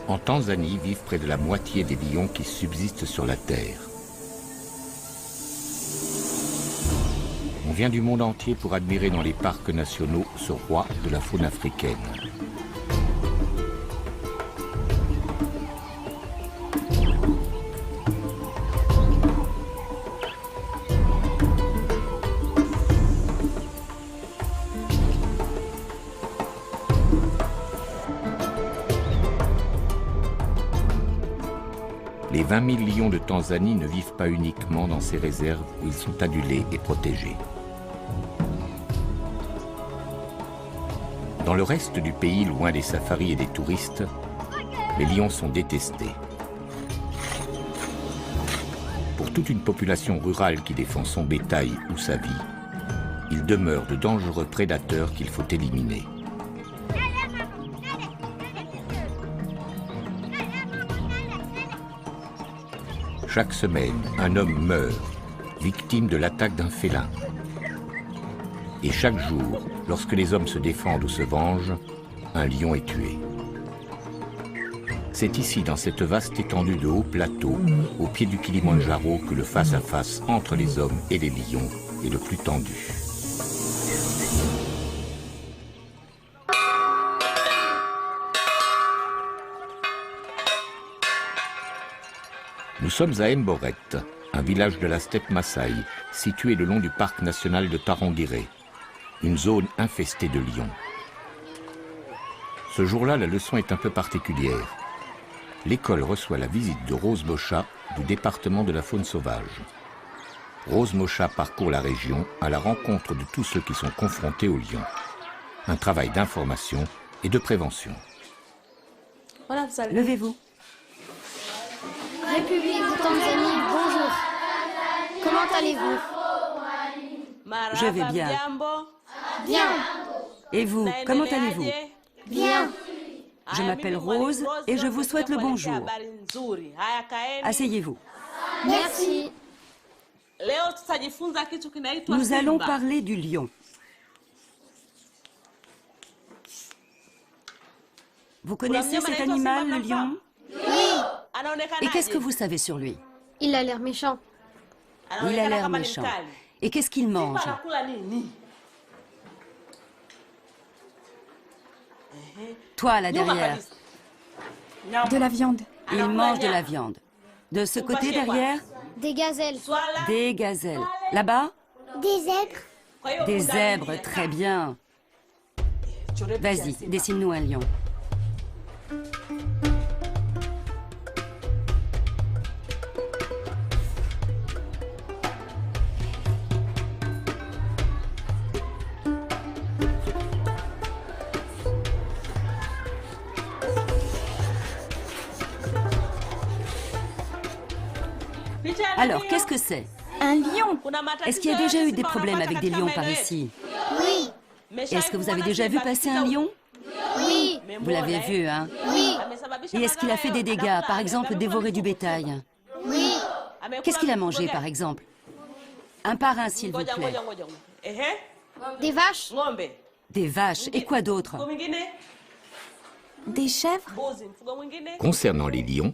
En Tanzanie vivent près de la moitié des lions qui subsistent sur la Terre. On vient du monde entier pour admirer dans les parcs nationaux ce roi de la faune africaine. Les 20 000 lions de Tanzanie ne vivent pas uniquement dans ces réserves où ils sont adulés et protégés. Dans le reste du pays, loin des safaris et des touristes, les lions sont détestés. Pour toute une population rurale qui défend son bétail ou sa vie, ils demeurent de dangereux prédateurs qu'il faut éliminer. Chaque semaine, un homme meurt, victime de l'attaque d'un félin. Et chaque jour, lorsque les hommes se défendent ou se vengent, un lion est tué. C'est ici, dans cette vaste étendue de hauts plateaux, au pied du Kilimandjaro, que le face-à-face entre les hommes et les lions est le plus tendu. Nous sommes à Mboret, un village de la steppe Maasai, situé le long du parc national de Tarangire, une zone infestée de lions. Ce jour-là, la leçon est un peu particulière. L'école reçoit la visite de Rose Mocha du département de la faune sauvage. Rose Mocha parcourt la région à la rencontre de tous ceux qui sont confrontés aux lions. Un travail d'information et de prévention. Voilà, Levez-vous. République de Tanzanie, bonjour. Comment allez-vous? Je vais bien. Bien. Et vous, comment allez-vous? Bien. Je m'appelle Rose et je vous souhaite le bonjour. Asseyez-vous. Merci. Nous allons parler du lion. Vous connaissez cet animal, le lion? Et qu'est-ce que vous savez sur lui? Il a l'air méchant. Il a l'air méchant. Et qu'est-ce qu'il mange? Toi, là derrière. De la viande. Il mange de la viande. De ce côté derrière? Des gazelles. Des gazelles. Là-bas? Des zèbres. Des zèbres, très bien. Vas-y, dessine-nous un lion. Alors, qu'est-ce que c'est? Un lion. Est-ce qu'il y a déjà eu des problèmes avec des lions par ici? Oui. Est-ce que vous avez déjà vu passer un lion? Oui. Vous l'avez vu, hein? Oui. Et est-ce qu'il a fait des dégâts, par exemple dévorer du bétail? Oui. Qu'est-ce qu'il a mangé, par exemple? Un par un, s'il vous plaît. Des vaches. Des vaches, et quoi d'autre? Des chèvres. Concernant les lions,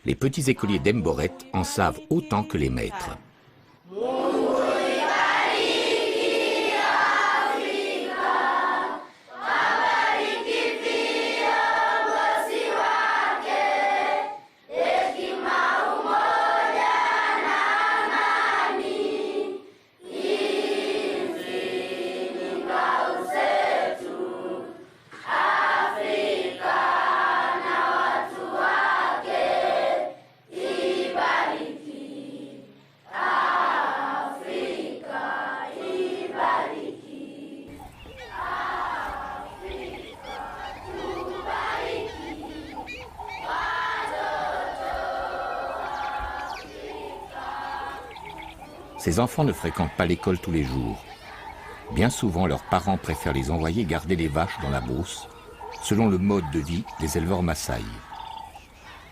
les petits écoliers d'Mboret en savent autant que les maîtres. Ces enfants ne fréquentent pas l'école tous les jours. Bien souvent, leurs parents préfèrent les envoyer garder les vaches dans la brousse, selon le mode de vie des éleveurs Maasai.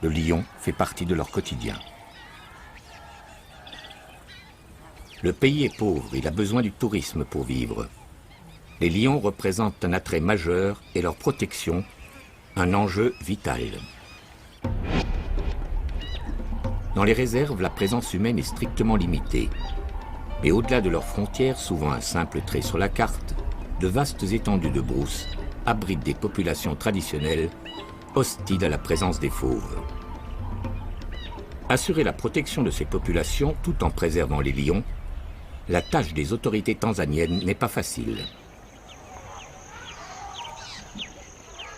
Le lion fait partie de leur quotidien. Le pays est pauvre, il a besoin du tourisme pour vivre. Les lions représentent un attrait majeur et leur protection, un enjeu vital. Dans les réserves, la présence humaine est strictement limitée. Mais au-delà de leurs frontières, souvent un simple trait sur la carte, de vastes étendues de brousse abritent des populations traditionnelles hostiles à la présence des fauves. Assurer la protection de ces populations tout en préservant les lions, la tâche des autorités tanzaniennes n'est pas facile.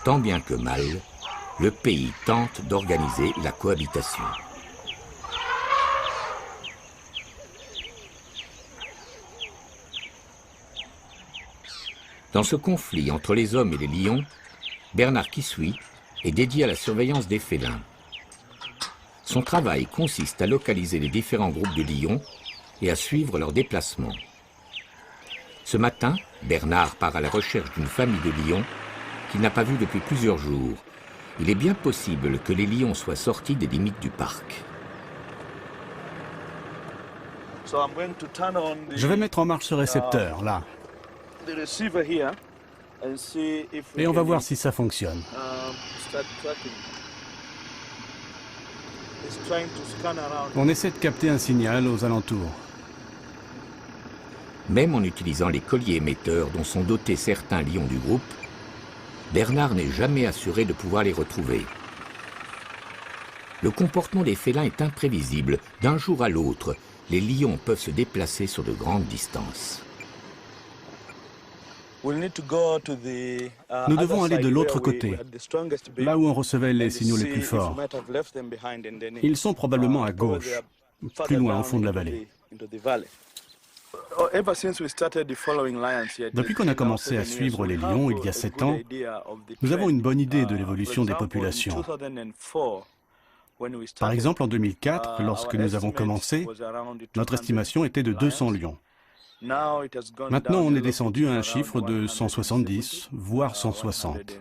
Tant bien que mal, le pays tente d'organiser la cohabitation. Dans ce conflit entre les hommes et les lions, Bernard Kisui est dédié à la surveillance des félins. Son travail consiste à localiser les différents groupes de lions et à suivre leurs déplacements. Ce matin, Bernard part à la recherche d'une famille de lions qu'il n'a pas vue depuis plusieurs jours. Il est bien possible que les lions soient sortis des limites du parc. Je vais mettre en marche ce récepteur, là. Et on va voir si ça fonctionne. On essaie de capter un signal aux alentours. Même en utilisant les colliers émetteurs dont sont dotés certains lions du groupe, Bernard n'est jamais assuré de pouvoir les retrouver. Le comportement des félins est imprévisible. D'un jour à l'autre, les lions peuvent se déplacer sur de grandes distances. Nous devons aller de l'autre côté, là où on recevait les signaux les plus forts. Ils sont probablement à gauche, plus loin au fond de la vallée. Depuis qu'on a commencé à suivre les lions il y a 7 ans, nous avons une bonne idée de l'évolution des populations. Par exemple, en 2004, lorsque nous avons commencé, notre estimation était de 200 lions. Maintenant, on est descendu à un chiffre de 170, voire 160.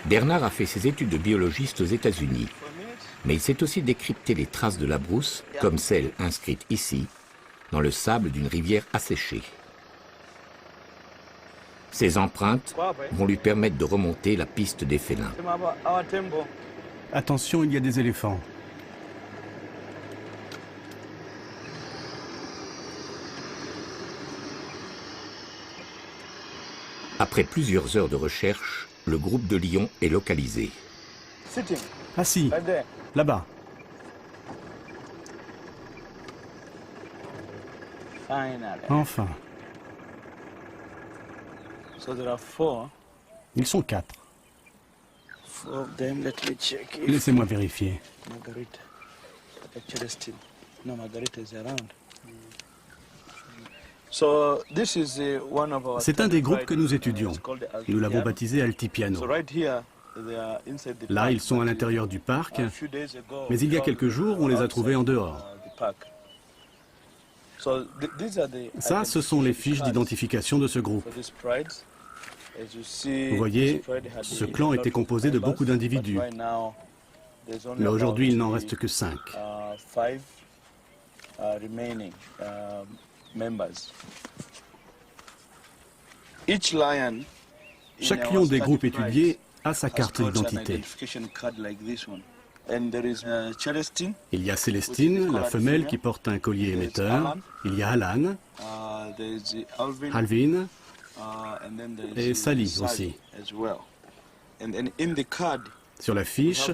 Bernard a fait ses études de biologiste aux États-Unis, mais il sait aussi décrypter les traces de la brousse, comme celle inscrite ici, dans le sable d'une rivière asséchée. Ces empreintes vont lui permettre de remonter la piste des félins. Attention, il y a des éléphants. Après plusieurs heures de recherche, le groupe de lions est localisé. Assis, là-bas. Enfin. Ils sont 4. Laissez-moi vérifier. C'est un des groupes que nous étudions. Nous l'avons baptisé Altipiano. Là, ils sont à l'intérieur du parc, mais il y a quelques jours, on les a trouvés en dehors. Ça, ce sont les fiches d'identification de ce groupe. Vous voyez, ce clan était composé de beaucoup d'individus. Mais aujourd'hui, il n'en reste que 5. Chaque lion des groupes étudiés a sa carte d'identité. Il y a Célestine, la femelle qui porte un collier émetteur. Il y a Alan, Alvin et Sally aussi. Sur la fiche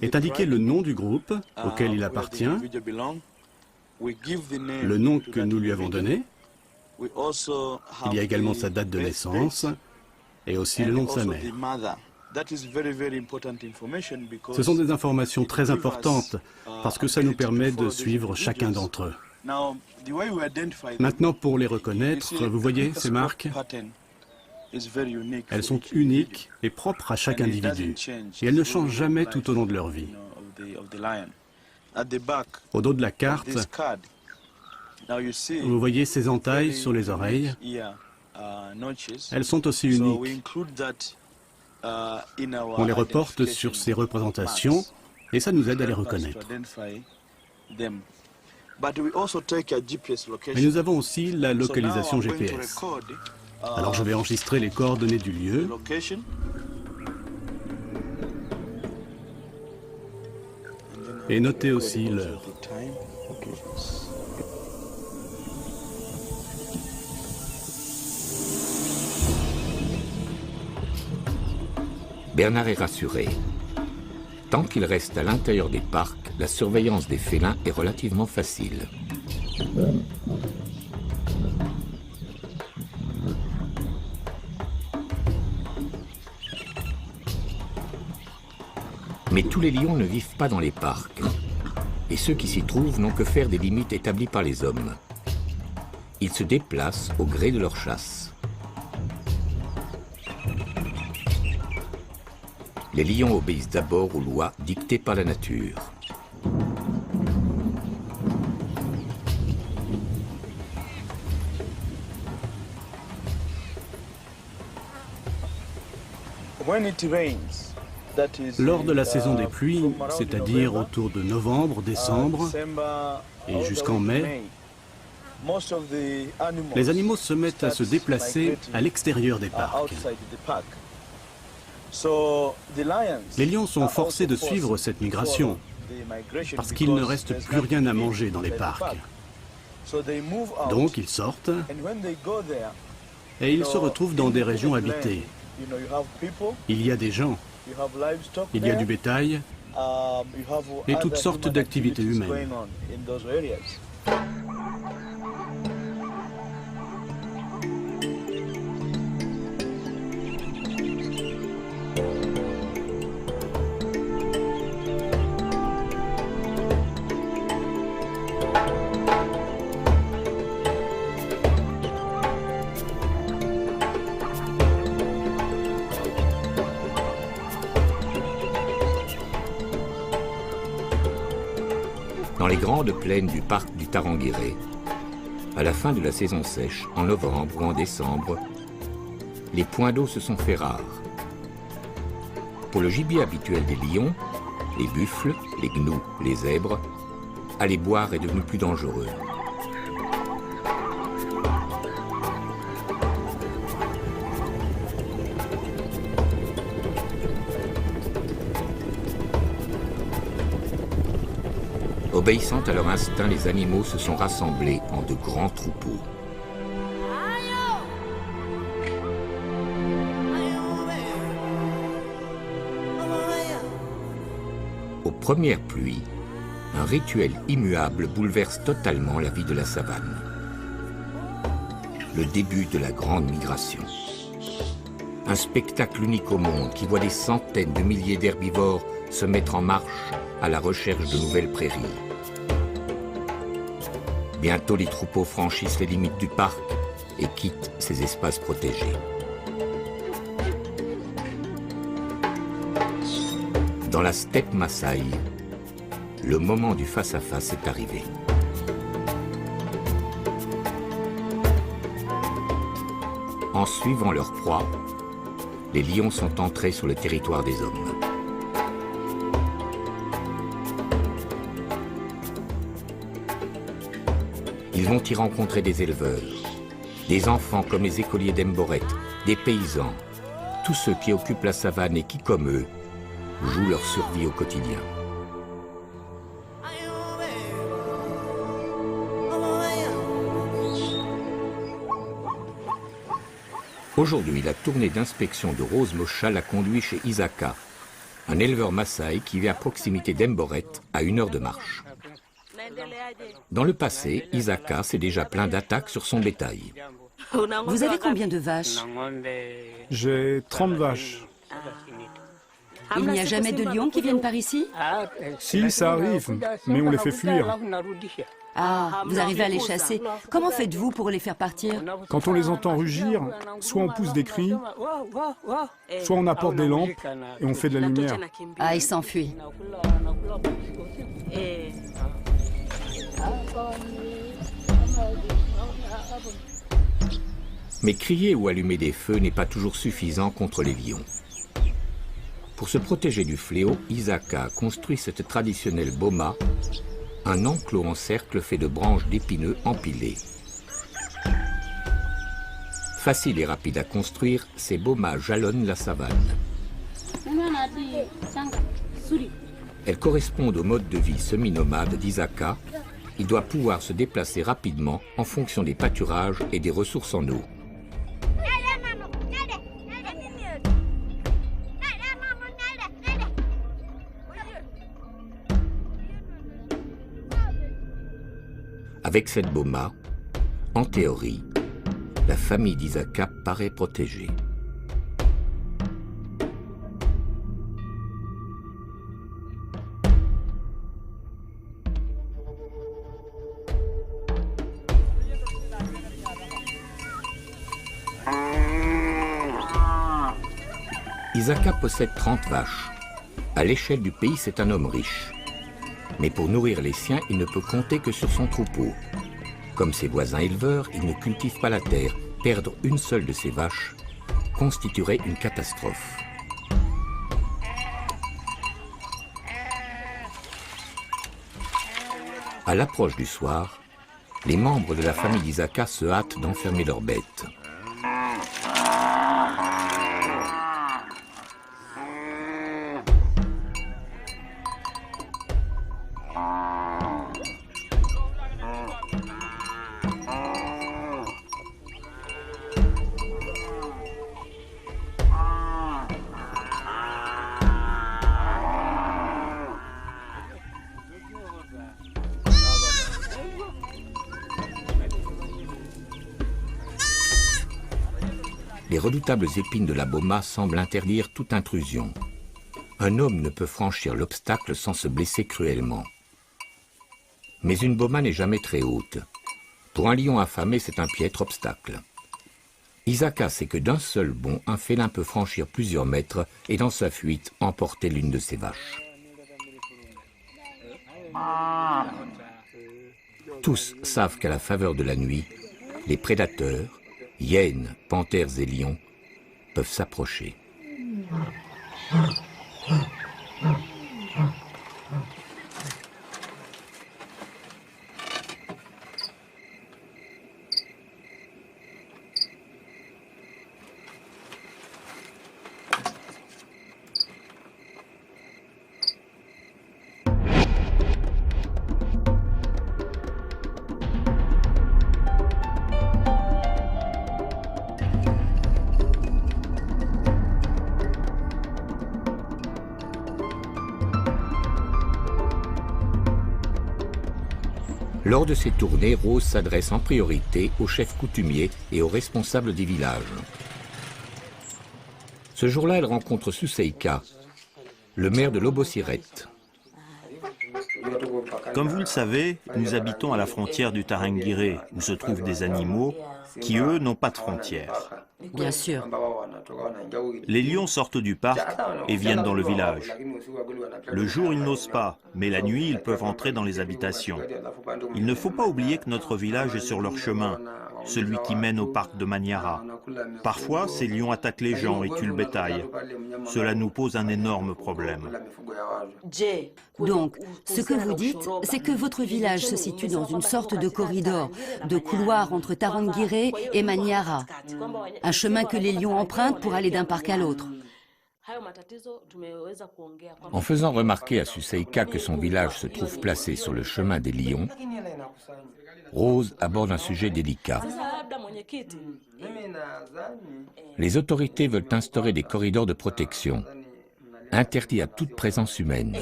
est indiqué le nom du groupe auquel il appartient, le nom que nous lui avons donné. Il y a également sa date de naissance et aussi le nom de sa mère. Ce sont des informations très importantes parce que ça nous permet de suivre chacun d'entre eux. Maintenant, pour les reconnaître, vous voyez ces marques? Elles sont uniques et propres à chaque individu. Et elles ne changent jamais tout au long de leur vie. Au dos de la carte, vous voyez ces entailles sur les oreilles. Elles sont aussi uniques. On les reporte sur ces représentations et ça nous aide à les reconnaître. Mais nous avons aussi la localisation GPS. Alors je vais enregistrer les coordonnées du lieu. Et noter aussi l'heure. Bernard est rassuré. Tant qu'il reste à l'intérieur des parcs, la surveillance des félins est relativement facile. Mais tous les lions ne vivent pas dans les parcs. Et ceux qui s'y trouvent n'ont que faire des limites établies par les hommes. Ils se déplacent au gré de leur chasse. Les lions obéissent d'abord aux lois dictées par la nature. Lors de la saison des pluies, c'est-à-dire autour de novembre, décembre et jusqu'en mai, les animaux se mettent à se déplacer à l'extérieur des parcs. Les lions sont forcés de suivre cette migration parce qu'il ne reste plus rien à manger dans les parcs. Donc ils sortent et ils se retrouvent dans des régions habitées. Il y a des gens, il y a du bétail et toutes sortes d'activités humaines. Dans les grandes plaines du parc du Tarangire, à la fin de la saison sèche, en novembre ou en décembre, les points d'eau se sont fait rares. Pour le gibier habituel des lions, les buffles, les gnous, les zèbres, aller boire est devenu plus dangereux. Obéissant à leur instinct, les animaux se sont rassemblés en de grands troupeaux. Aux premières pluies, un rituel immuable bouleverse totalement la vie de la savane. Le début de la grande migration. Un spectacle unique au monde qui voit des centaines de milliers d'herbivores se mettre en marche à la recherche de nouvelles prairies. Bientôt, les troupeaux franchissent les limites du parc et quittent ces espaces protégés. Dans la steppe Maasai, le moment du face-à-face est arrivé. En suivant leur proie, les lions sont entrés sur le territoire des hommes. Ils vont y rencontrer des éleveurs, des enfants comme les écoliers d'Emboret, des paysans, tous ceux qui occupent la savane et qui, comme eux, jouent leur survie au quotidien. Aujourd'hui, la tournée d'inspection de Rose Mocha l'a conduit chez Isaka, un éleveur Maasai qui vit à proximité d'Emboret, à 1 heure de marche. Dans le passé, Isaka s'est déjà plaint d'attaques sur son bétail. Vous avez combien de vaches? J'ai 30 vaches. Il n'y a jamais de lions qui viennent par ici? Si, ça arrive, mais on les fait fuir. Ah, vous arrivez à les chasser. Comment faites-vous pour les faire partir? Quand on les entend rugir, soit on pousse des cris, soit on apporte des lampes et on fait de la lumière. Ah, ils s'enfuient. Mais crier ou allumer des feux n'est pas toujours suffisant contre les lions. Pour se protéger du fléau, Isaka construit cette traditionnelle boma, un enclos en cercle fait de branches d'épineux empilées. Facile et rapide à construire, ces bomas jalonnent la savane. Elles correspondent au mode de vie semi-nomade d'Isaka. Il doit pouvoir se déplacer rapidement en fonction des pâturages et des ressources en eau. Avec cette boma, en théorie, la famille d'Isaka paraît protégée. Isaka possède 30 vaches. À l'échelle du pays, c'est un homme riche. Mais pour nourrir les siens, il ne peut compter que sur son troupeau. Comme ses voisins éleveurs, il ne cultive pas la terre. Perdre une seule de ses vaches constituerait une catastrophe. À l'approche du soir, les membres de la famille d'Isaka se hâtent d'enfermer leurs bêtes. Les redoutables épines de la boma semblent interdire toute intrusion. Un homme ne peut franchir l'obstacle sans se blesser cruellement. Mais une boma n'est jamais très haute. Pour un lion affamé, c'est un piètre obstacle. Isaka sait que d'un seul bond, un félin peut franchir plusieurs mètres et dans sa fuite emporter l'une de ses vaches. Tous savent qu'à la faveur de la nuit, les prédateurs, hyènes, panthères et lions, peuvent s'approcher. Lors de ces tournées, Rose s'adresse en priorité aux chefs coutumiers et aux responsables des villages. Ce jour-là, elle rencontre Suseika, le maire de Lobosiret. Comme vous le savez, nous habitons à la frontière du Tarangire, où se trouvent des animaux qui, eux, n'ont pas de frontières. Bien sûr. Les lions sortent du parc et viennent dans le village. Le jour, ils n'osent pas, mais la nuit, ils peuvent entrer dans les habitations. Il ne faut pas oublier que notre village est sur leur chemin, celui qui mène au parc de Manyara. Parfois, ces lions attaquent les gens et tuent le bétail. Cela nous pose un énorme problème. Donc, ce que vous dites, c'est que votre village se situe dans une sorte de corridor, de couloir entre Tarangire et Manyara. Un chemin que les lions empruntent pour aller d'un parc à l'autre. En faisant remarquer à Suseika que son village se trouve placé sur le chemin des lions, Rose aborde un sujet délicat. Les autorités veulent instaurer des corridors de protection, interdits à toute présence humaine.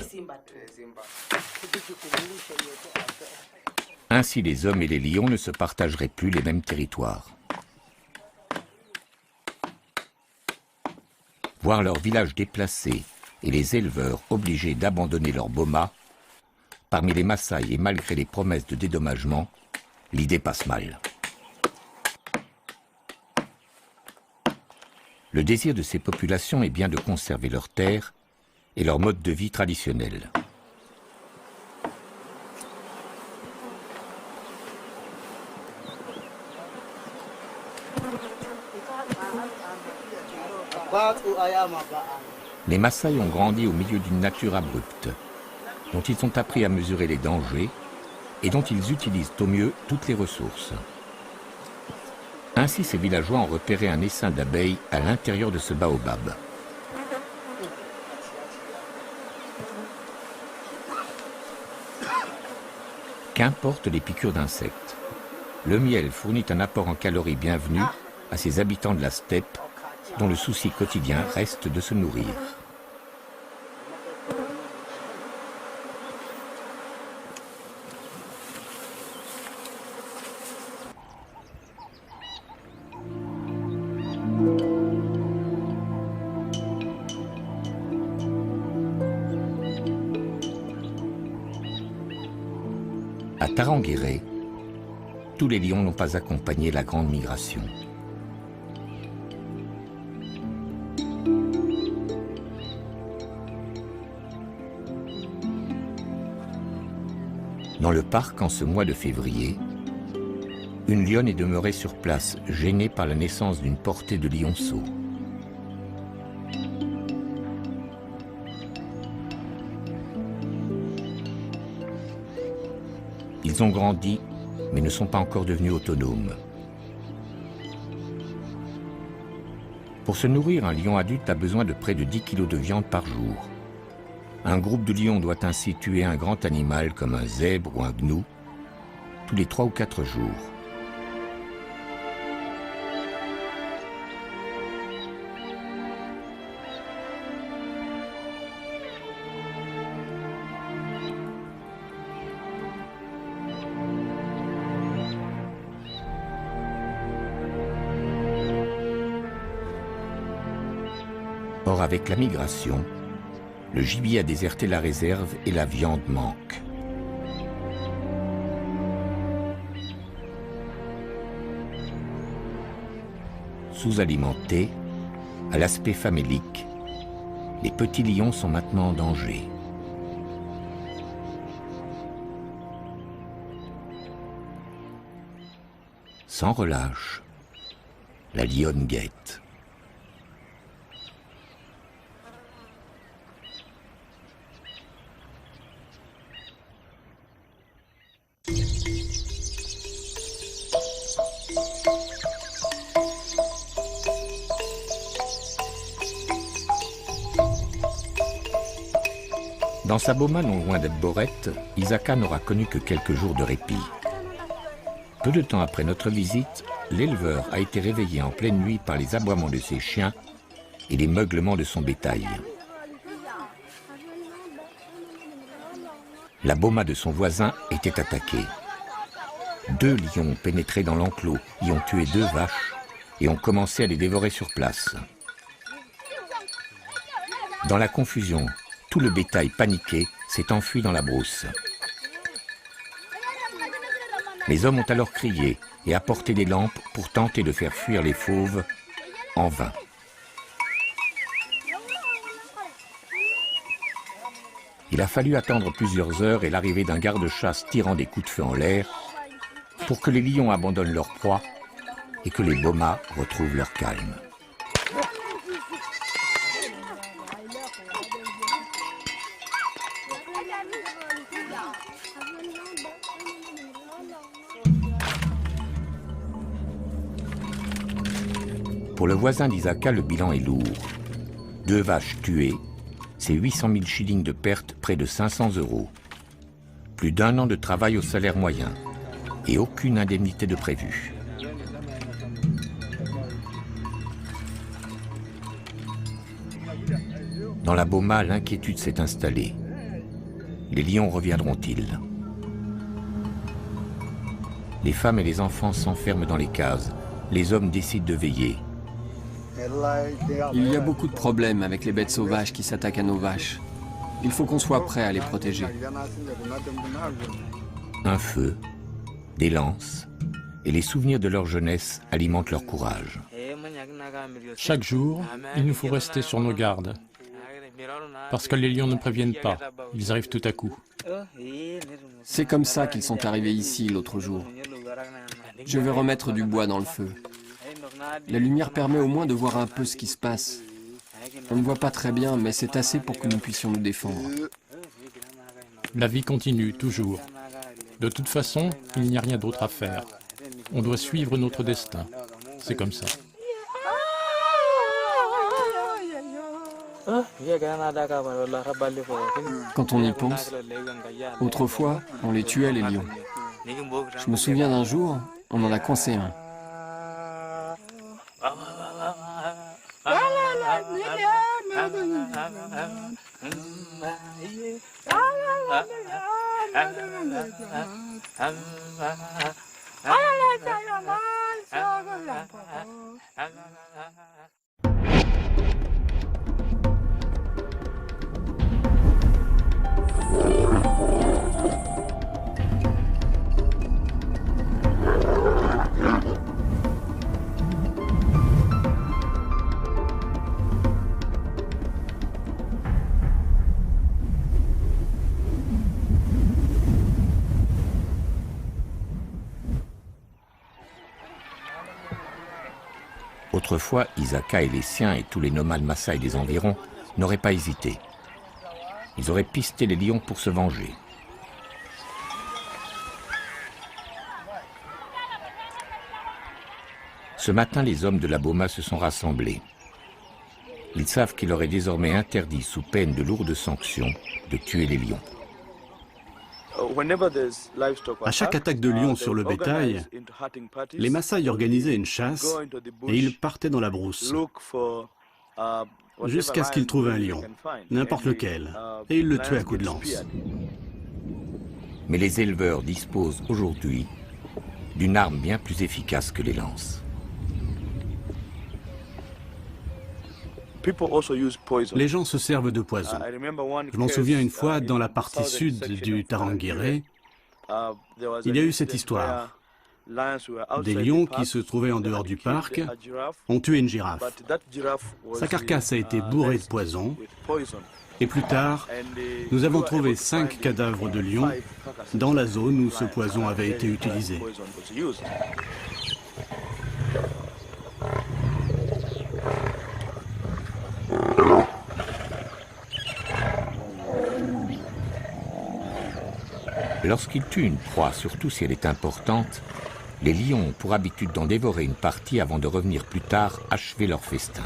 Ainsi, les hommes et les lions ne se partageraient plus les mêmes territoires. Voir leur village déplacé et les éleveurs obligés d'abandonner leur boma, parmi les Maasai et malgré les promesses de dédommagement, l'idée passe mal. Le désir de ces populations est bien de conserver leurs terres et leur mode de vie traditionnel. Les Maasai ont grandi au milieu d'une nature abrupte, dont ils ont appris à mesurer les dangers et dont ils utilisent au mieux toutes les ressources. Ainsi, ces villageois ont repéré un essaim d'abeilles à l'intérieur de ce baobab. Qu'importe les piqûres d'insectes. Le miel fournit un apport en calories bienvenu à ces habitants de la steppe, dont le souci quotidien reste de se nourrir. À Tarangire, tous les lions n'ont pas accompagné la grande migration. Dans le parc, en ce mois de février, une lionne est demeurée sur place, gênée par la naissance d'une portée de lionceaux. Ils ont grandi, mais ne sont pas encore devenus autonomes. Pour se nourrir, un lion adulte a besoin de près de 10 kg de viande par jour. Un groupe de lions doit ainsi tuer un grand animal comme un zèbre ou un gnou tous les 3 ou 4 jours. Or, avec la migration, le gibier a déserté la réserve et la viande manque. Sous-alimentés, à l'aspect famélique, les petits lions sont maintenant en danger. Sans relâche, la lionne guette. Dans sa boma non loin d'Ebboret, Isaka n'aura connu que quelques jours de répit. Peu de temps après notre visite, l'éleveur a été réveillé en pleine nuit par les aboiements de ses chiens et les meuglements de son bétail. La boma de son voisin était attaquée. 2 lions ont pénétré dans l'enclos, y ont tué 2 vaches et ont commencé à les dévorer sur place. Dans la confusion, tout le bétail paniqué s'est enfui dans la brousse. Les hommes ont alors crié et apporté des lampes pour tenter de faire fuir les fauves, en vain. Il a fallu attendre plusieurs heures et l'arrivée d'un garde-chasse tirant des coups de feu en l'air pour que les lions abandonnent leur proie et que les bomas retrouvent leur calme. Pour le voisin d'Isaka, le bilan est lourd. 2 vaches tuées, c'est 800 000 shillings de pertes, près de 500 €. Plus d'1 an de travail au salaire moyen et aucune indemnité de prévue. Dans la boma, l'inquiétude s'est installée. Les lions reviendront-ils? Les femmes et les enfants s'enferment dans les cases. Les hommes décident de veiller. Il y a beaucoup de problèmes avec les bêtes sauvages qui s'attaquent à nos vaches. Il faut qu'on soit prêt à les protéger. Un feu, des lances et les souvenirs de leur jeunesse alimentent leur courage. Chaque jour, il nous faut rester sur nos gardes. Parce que les lions ne préviennent pas, ils arrivent tout à coup. C'est comme ça qu'ils sont arrivés ici l'autre jour. Je vais remettre du bois dans le feu. La lumière permet au moins de voir un peu ce qui se passe. On ne voit pas très bien, mais c'est assez pour que nous puissions nous défendre. La vie continue, toujours. De toute façon, il n'y a rien d'autre à faire. On doit suivre notre destin. C'est comme ça. Quand on y pense, autrefois, on les tuait les lions. Je me souviens d'un jour, on en a coincé un. Autrefois, Isaka et les siens et tous les nomades Maasai des environs n'auraient pas hésité. Ils auraient pisté les lions pour se venger. Ce matin, les hommes de la Boma se sont rassemblés. Ils savent qu'il leur est désormais interdit, sous peine de lourdes sanctions, de tuer les lions. À chaque attaque de lions sur le bétail, les Maasai organisaient une chasse et ils partaient dans la brousse jusqu'à ce qu'ils trouvent un lion, n'importe lequel, et ils le tuaient à coups de lance. Mais les éleveurs disposent aujourd'hui d'une arme bien plus efficace que les lances. Les gens se servent de poison. Je m'en souviens une fois, dans la partie sud du Tarangire, il y a eu cette histoire. Des lions qui se trouvaient en dehors du parc ont tué une girafe. Sa carcasse a été bourrée de poison. Et plus tard, nous avons trouvé 5 cadavres de lions dans la zone où ce poison avait été utilisé. Lorsqu'ils tuent une proie, surtout si elle est importante, les lions ont pour habitude d'en dévorer une partie avant de revenir plus tard achever leur festin.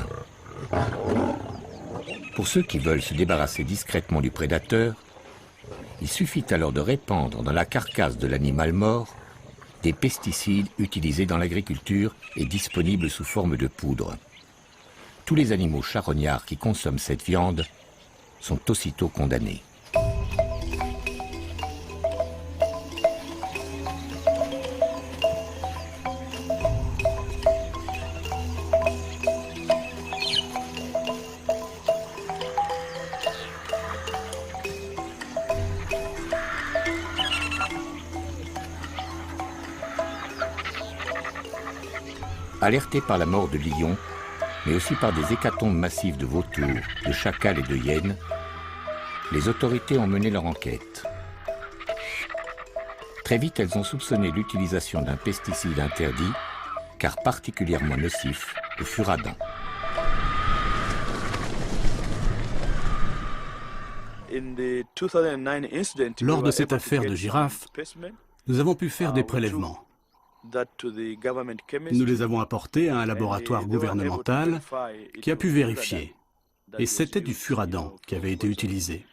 Pour ceux qui veulent se débarrasser discrètement du prédateur, il suffit alors de répandre dans la carcasse de l'animal mort des pesticides utilisés dans l'agriculture et disponibles sous forme de poudre. Tous les animaux charognards qui consomment cette viande sont aussitôt condamnés. Alertés par la mort de lions, mais aussi par des hécatombes massives de vautours, de chacals et de hyènes, les autorités ont mené leur enquête. Très vite, elles ont soupçonné l'utilisation d'un pesticide interdit, car particulièrement nocif, le furadin. Lors de cette affaire de girafe, nous avons pu faire des prélèvements. Nous les avons apportés à un laboratoire gouvernemental qui a pu vérifier. Et c'était du furadin qui avait été utilisé.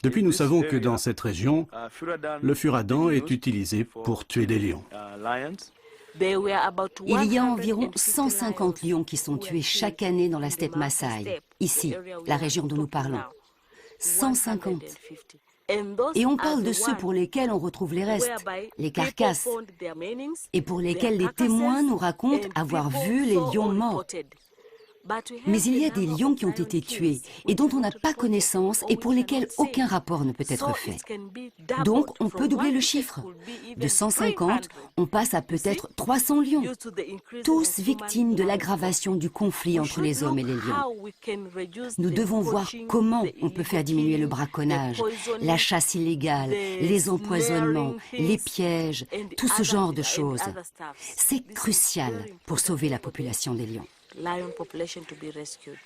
Depuis, nous savons que dans cette région, le furadin est utilisé pour tuer des lions. Il y a environ 150 lions qui sont tués chaque année dans la steppe Maasai, ici, la région dont nous parlons. 150. Et on parle de ceux pour lesquels on retrouve les restes, les carcasses, et pour lesquels les témoins nous racontent avoir vu les lions morts. Mais il y a des lions qui ont été tués et dont on n'a pas connaissance et pour lesquels aucun rapport ne peut être fait. Donc on peut doubler le chiffre. De 150, on passe à peut-être 300 lions, tous victimes de l'aggravation du conflit entre les hommes et les lions. Nous devons voir comment on peut faire diminuer le braconnage, la chasse illégale, les empoisonnements, les pièges, tout ce genre de choses. C'est crucial pour sauver la population des lions. Lion population to be rescued.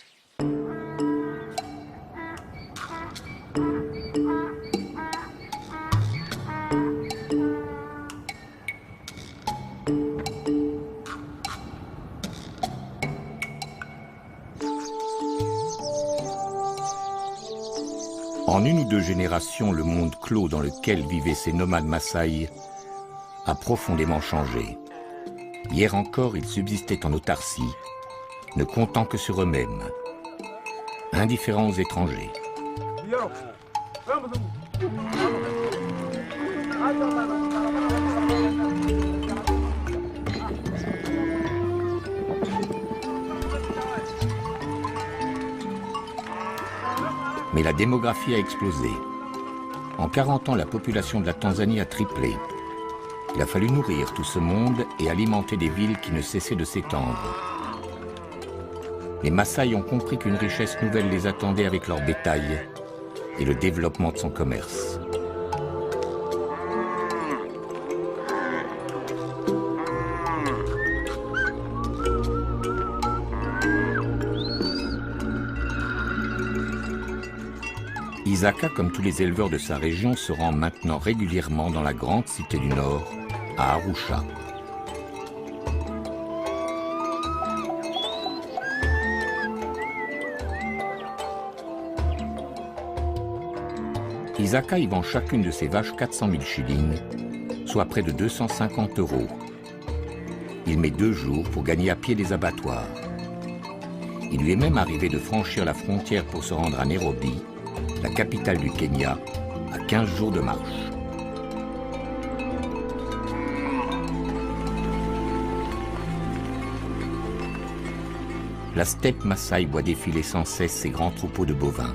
En une ou deux générations, le monde clos dans lequel vivaient ces nomades Maasai a profondément changé. Hier encore, ils subsistaient en autarcie, ne comptant que sur eux-mêmes, indifférents aux étrangers. Mais la démographie a explosé. En 40 ans, la population de la Tanzanie a triplé. Il a fallu nourrir tout ce monde et alimenter des villes qui ne cessaient de s'étendre. Les Maasai ont compris qu'une richesse nouvelle les attendait avec leur bétail et le développement de son commerce. Isaka, comme tous les éleveurs de sa région, se rend maintenant régulièrement dans la grande cité du Nord, à Arusha. Isaka y vend chacune de ses vaches 400 000 shillings, soit près de 250 €. Il met 2 jours pour gagner à pied les abattoirs. Il lui est même arrivé de franchir la frontière pour se rendre à Nairobi, la capitale du Kenya, à 15 jours de marche. La steppe Maasai voit défiler sans cesse ses grands troupeaux de bovins.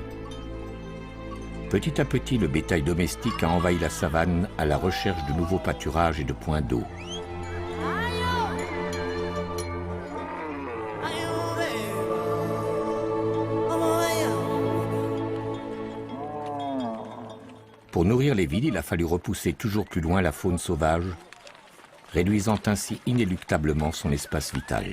Petit à petit, le bétail domestique a envahi la savane à la recherche de nouveaux pâturages et de points d'eau. Pour nourrir les villes, il a fallu repousser toujours plus loin la faune sauvage, réduisant ainsi inéluctablement son espace vital.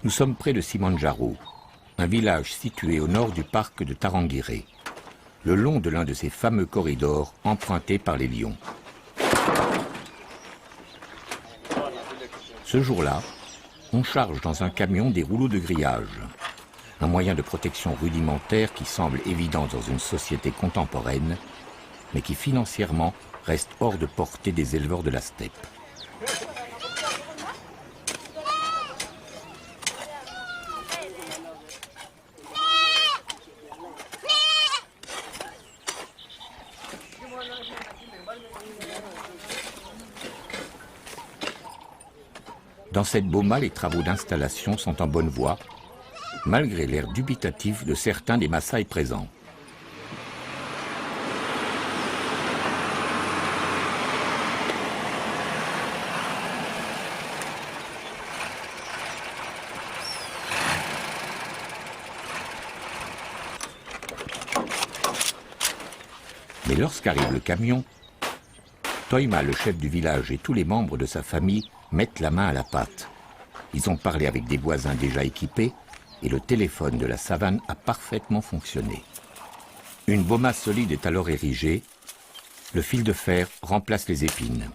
Nous sommes près de Simanjaro, un village situé au nord du parc de Tarangire, le long de l'un de ces fameux corridors empruntés par les lions. Ce jour-là, on charge dans un camion des rouleaux de grillage, un moyen de protection rudimentaire qui semble évident dans une société contemporaine, mais qui financièrement reste hors de portée des éleveurs de la steppe. Dans cette boma, les travaux d'installation sont en bonne voie, malgré l'air dubitatif de certains des Maasai présents. Mais lorsqu'arrive le camion, Toima, le chef du village, et tous les membres de sa famille mettent la main à la pâte. Ils ont parlé avec des voisins déjà équipés et le téléphone de la savane a parfaitement fonctionné. Une boma solide est alors érigée. Le fil de fer remplace les épines.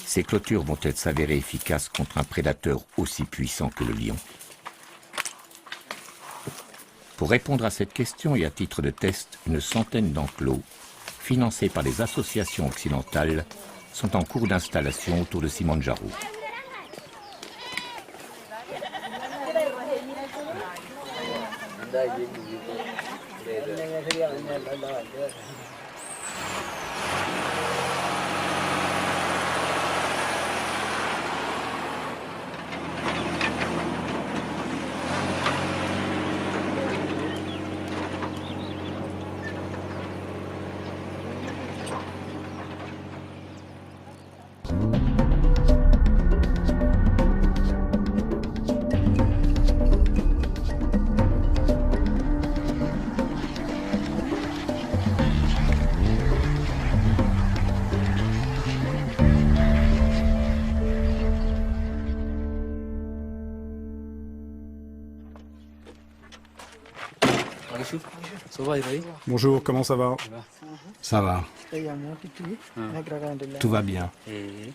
Ces clôtures vont-elles s'avérer efficaces contre un prédateur aussi puissant que le lion? Pour répondre à cette question et à titre de test, une centaine d'enclos, financés par des associations occidentales, sont en cours d'installation autour de Simanjaro. Bonjour, comment ça va? Ça va. Tout va bien.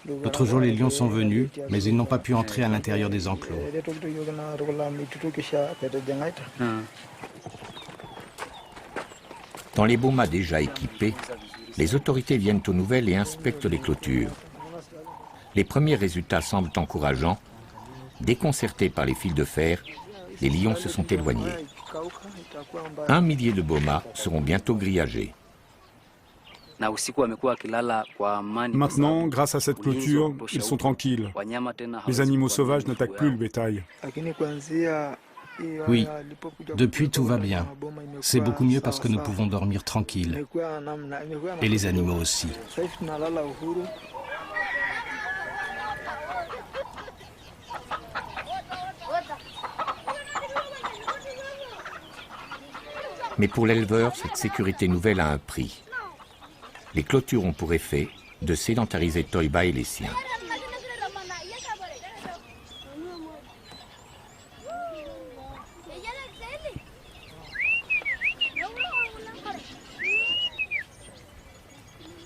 L'autre jour, les lions sont venus, mais ils n'ont pas pu entrer à l'intérieur des enclos. Dans les bomas déjà équipés, les autorités viennent aux nouvelles et inspectent les clôtures. Les premiers résultats semblent encourageants. Déconcertés par les fils de fer, les lions se sont éloignés. 1 millier de bomas seront bientôt grillagés. Maintenant, grâce à cette clôture, ils sont tranquilles. Les animaux sauvages n'attaquent plus le bétail. Oui, depuis tout va bien. C'est beaucoup mieux parce que nous pouvons dormir tranquilles. Et les animaux aussi. Mais pour l'éleveur, cette sécurité nouvelle a un prix. Les clôtures ont pour effet de sédentariser Toiba et les siens.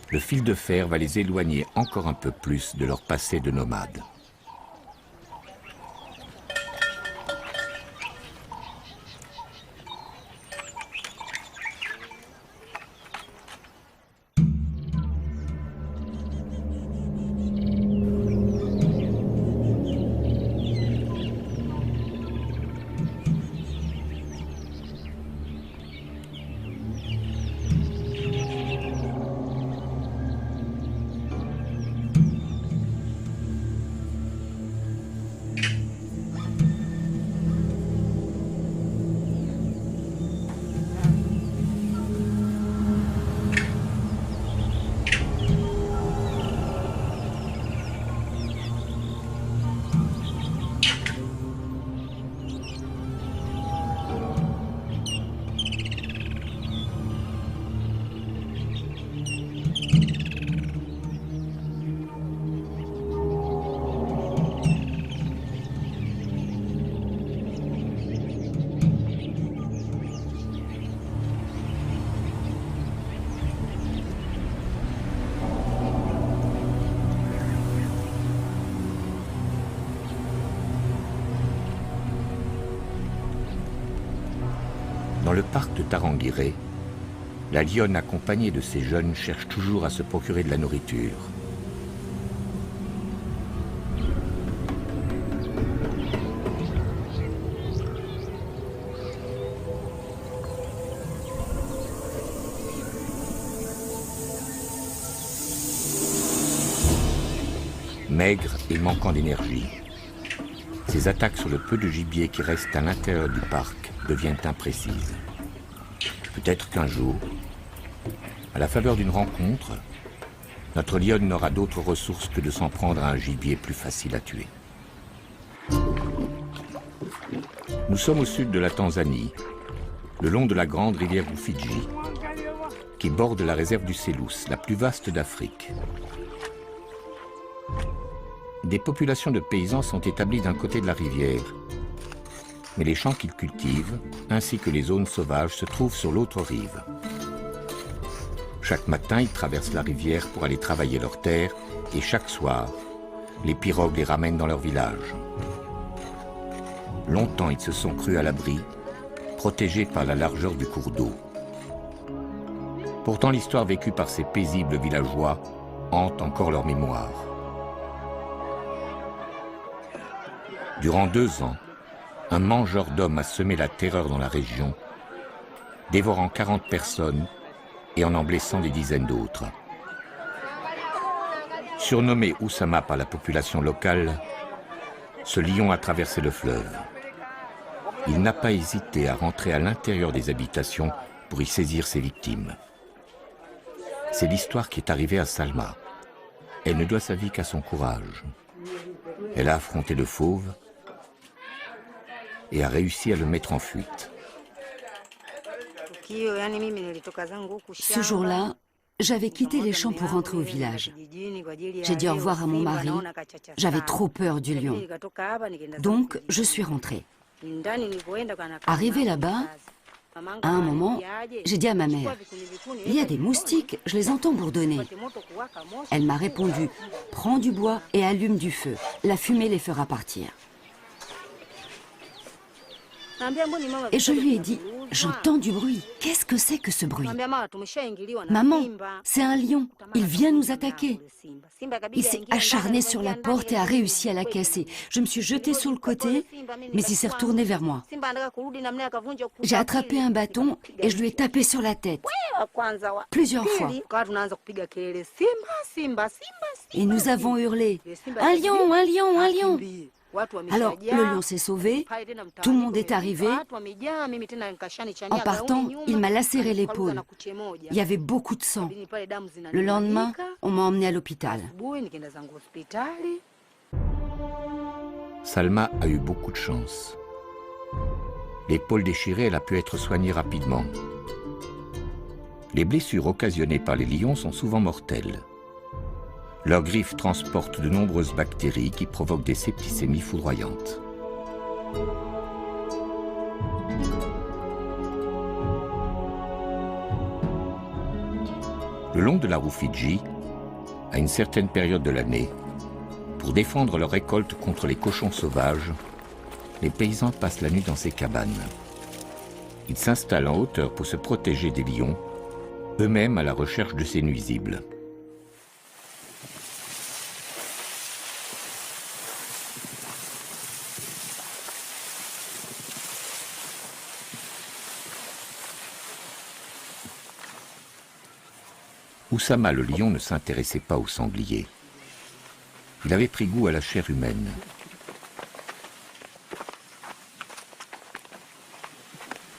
Le fil de fer va les éloigner encore un peu plus de leur passé de nomades. Dans le parc de Tarangire, la lionne accompagnée de ses jeunes cherche toujours à se procurer de la nourriture. Maigre et manquant d'énergie, ses attaques sur le peu de gibier qui reste à l'intérieur du parc deviennent imprécises. Peut-être qu'un jour, à la faveur d'une rencontre, notre lionne n'aura d'autre ressource que de s'en prendre à un gibier plus facile à tuer. Nous sommes au sud de la Tanzanie, le long de la grande rivière Rufiji, qui borde la réserve du Selous, la plus vaste d'Afrique. Des populations de paysans sont établies d'un côté de la rivière, mais les champs qu'ils cultivent, ainsi que les zones sauvages, se trouvent sur l'autre rive. Chaque matin, ils traversent la rivière pour aller travailler leurs terres, et chaque soir, les pirogues les ramènent dans leur village. Longtemps, ils se sont crus à l'abri, protégés par la largeur du cours d'eau. Pourtant, l'histoire vécue par ces paisibles villageois hante encore leur mémoire. Durant 2 ans, un mangeur d'hommes a semé la terreur dans la région, dévorant 40 personnes et en blessant des dizaines d'autres. Surnommé Oussama par la population locale, ce lion a traversé le fleuve. Il n'a pas hésité à rentrer à l'intérieur des habitations pour y saisir ses victimes. C'est l'histoire qui est arrivée à Salma. Elle ne doit sa vie qu'à son courage. Elle a affronté le fauve et a réussi à le mettre en fuite. Ce jour-là, j'avais quitté les champs pour rentrer au village. J'ai dit au revoir à mon mari. J'avais trop peur du lion. Donc, je suis rentrée. Arrivée là-bas, À un moment, j'ai dit à ma mère, « Il y a des moustiques, je les entends bourdonner. » Elle m'a répondu, « Prends du bois et allume du feu. La fumée les fera partir. » Et je lui ai dit, « J'entends du bruit. Qu'est-ce que c'est que ce bruit? » Maman, c'est un lion. Il vient nous attaquer. Il s'est acharné sur la porte et a réussi à la casser. Je me suis jetée sur le côté, mais il s'est retourné vers moi. J'ai attrapé un bâton et je lui ai tapé sur la tête. Plusieurs fois. Et nous avons hurlé, « Un lion, un lion, un lion !» Alors, le lion s'est sauvé, tout le monde est arrivé. En partant, il m'a lacéré l'épaule. Il y avait beaucoup de sang. Le lendemain, on m'a emmené à l'hôpital. Salma a eu beaucoup de chance. L'épaule déchirée, elle a pu être soignée rapidement. Les blessures occasionnées par les lions sont souvent mortelles. Leurs griffes transportent de nombreuses bactéries qui provoquent des septicémies foudroyantes. Le long de la Rufiji, à une certaine période de l'année, pour défendre leur récolte contre les cochons sauvages, les paysans passent la nuit dans ces cabanes. Ils s'installent en hauteur pour se protéger des lions, eux-mêmes à la recherche de ces nuisibles. Oussama le lion ne s'intéressait pas aux sangliers. Il avait pris goût à la chair humaine.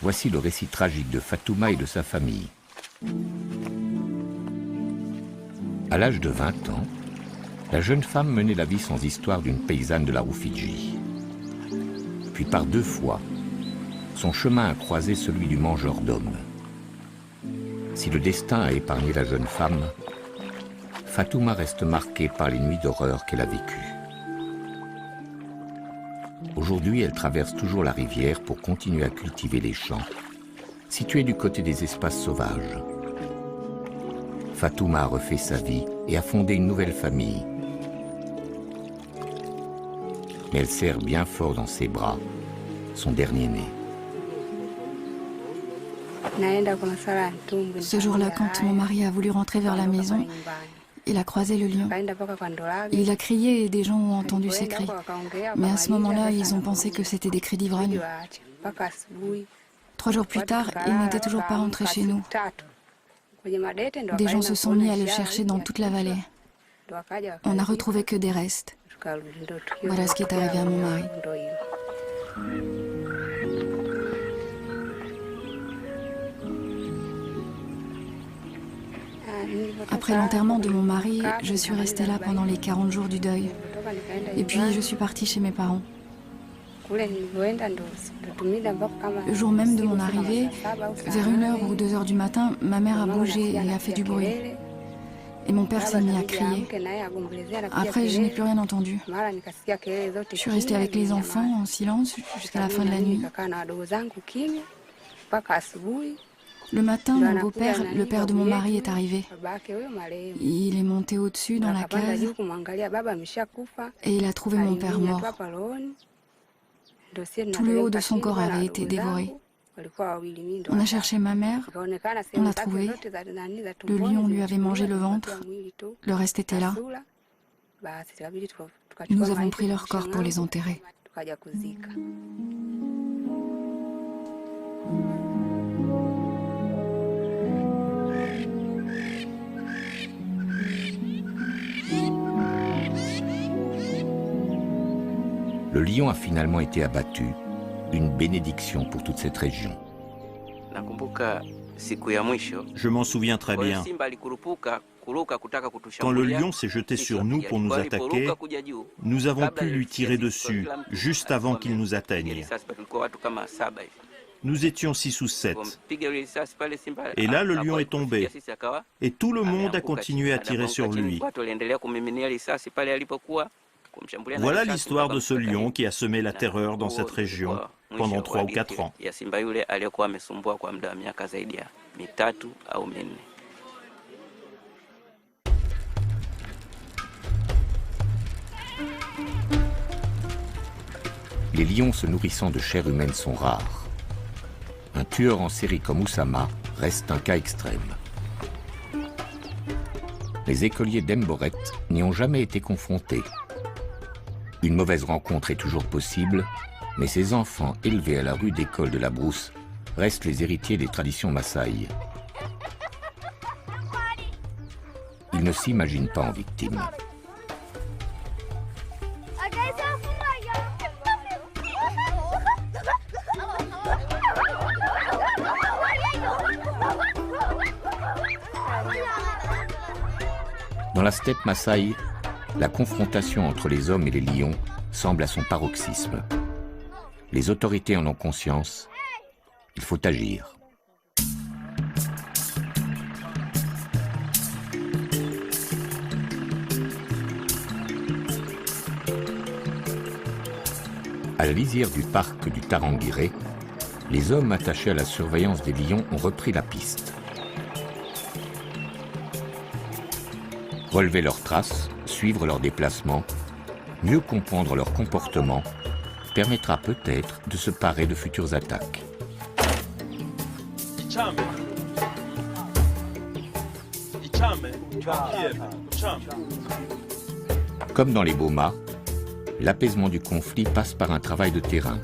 Voici le récit tragique de Fatouma et de sa famille. À l'âge de 20 ans, la jeune femme menait la vie sans histoire d'une paysanne de la Rufiji. Puis par 2 fois, son chemin a croisé celui du mangeur d'hommes. Si le destin a épargné la jeune femme, Fatouma reste marquée par les nuits d'horreur qu'elle a vécues. Aujourd'hui, elle traverse toujours la rivière pour continuer à cultiver les champs, situés du côté des espaces sauvages. Fatouma a refait sa vie et a fondé une nouvelle famille. Mais elle serre bien fort dans ses bras son dernier-né. Ce jour-là, quand mon mari a voulu rentrer vers la maison, il a croisé le lion. Il a crié et des gens ont entendu ses cris. Mais à ce moment-là, ils ont pensé que c'était des cris d'ivrogne. 3 jours plus tard, il n'était toujours pas rentré chez nous. Des gens se sont mis à le chercher dans toute la vallée. On n'a retrouvé que des restes. Voilà ce qui est arrivé à mon mari. Après l'enterrement de mon mari, je suis restée là pendant les 40 jours du deuil. Et puis je suis partie chez mes parents. Le jour même de mon arrivée, vers 1h ou 2h du matin, ma mère a bougé et a fait du bruit. Et mon père s'est mis à crier. Après, je n'ai plus rien entendu. Je suis restée avec les enfants en silence jusqu'à la fin de la nuit. Le matin, mon beau-père, le père de mon mari, est arrivé. Il est monté au-dessus dans la case et il a trouvé mon père mort. Tout le haut de son corps avait été dévoré. On a cherché ma mère, on l'a trouvée. Le lion lui avait mangé le ventre, le reste était là. Nous avons pris leur corps pour les enterrer. Le lion a finalement été abattu, une bénédiction pour toute cette région. Je m'en souviens très bien. Quand le lion s'est jeté sur nous pour nous attaquer, nous avons pu lui tirer dessus, juste avant qu'il nous atteigne. Nous étions 6 ou 7. Et là, le lion est tombé. Et tout le monde a continué à tirer sur lui. Voilà l'histoire de ce lion qui a semé la terreur dans cette région pendant 3 ou 4 ans. Les lions se nourrissant de chair humaine sont rares. Un tueur en série comme Oussama reste un cas extrême. Les écoliers d'Emboret n'y ont jamais été confrontés. Une mauvaise rencontre est toujours possible, mais ces enfants élevés à la rude école de la Brousse restent les héritiers des traditions Maasai. Ils ne s'imaginent pas en victimes. Dans la steppe Maasai, la confrontation entre les hommes et les lions semble à son paroxysme. Les autorités en ont conscience, il faut agir. À la lisière du parc du Tarangire, les hommes attachés à la surveillance des lions ont repris la piste. Relever leurs traces, suivre leurs déplacements, mieux comprendre leur comportement, permettra peut-être de se parer de futures attaques. Comme dans les Boma, l'apaisement du conflit passe par un travail de terrain.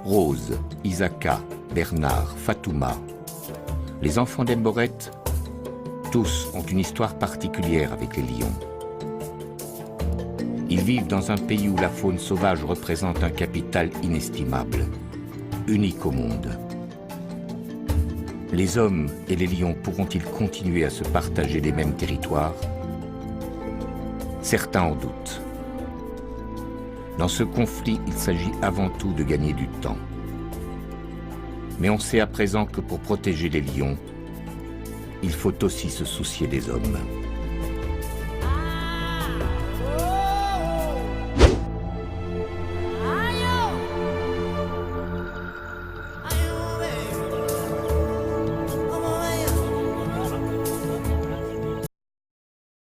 Rose, Isaka, Bernard, Fatouma. Les enfants d'Emboret, tous ont une histoire particulière avec les lions. Ils vivent dans un pays où la faune sauvage représente un capital inestimable, unique au monde. Les hommes et les lions pourront-ils continuer à se partager les mêmes territoires? Certains en doutent. Dans ce conflit, il s'agit avant tout de gagner du temps. Mais on sait à présent que pour protéger les lions, il faut aussi se soucier des hommes.